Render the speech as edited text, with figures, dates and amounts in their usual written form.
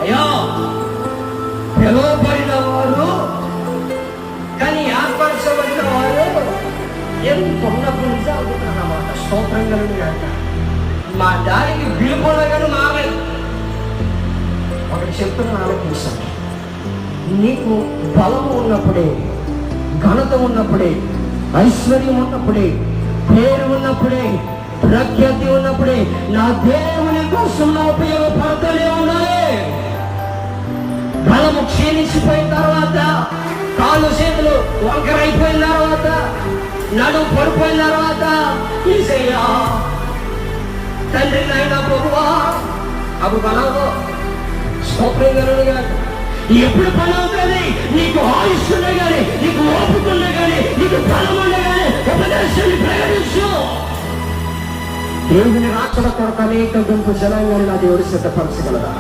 అయ్యో పిలువబడిన వారు కానీ ఏర్పరచబడిన వారు ఎంత ఉన్నప్పుడు అన్నమాట. స్తోత్రం కలుగుగాక. మా దానికి పిలుపునగానే మారలేదు. ఒకటి చెప్తున్నా ఆలోచించాలి. నీకు బలము ఉన్నప్పుడే, ఘనత ఉన్నప్పుడే, ఐశ్వర్యం ఉన్నప్పుడే, పేరు ఉన్నప్పుడే, ప్రఖ్యాతి ఉన్నప్పుడే నా దేవుని కోసం నా ఉపయోగపడతలే ఉన్నాయి. బలము క్షీణించిపోయిన తర్వాత, కాళ్ళు చేతులు వంకరైపోయిన తర్వాత, నడుము పడిపోయిన తర్వాత, ఈసయ్యా తండ్రి నాయన ప్రభువా అప్పుడు బలవు స్తోత్రం కలుగుగా. ఎప్పుడు పని అవుతుంది? నీకు ఆయుష్ ఉన్నా కానీ, నీకు ఓపిక ఉన్నా కానీ, నీకు బలం ఉన్నా కానీ ఉపదేశాన్ని ప్రకటించు. దేవుని రాకడ కొరకు అనేక గుంపు జనాంగాన్ని నా దేవుడు సిద్ధపరచగలరా?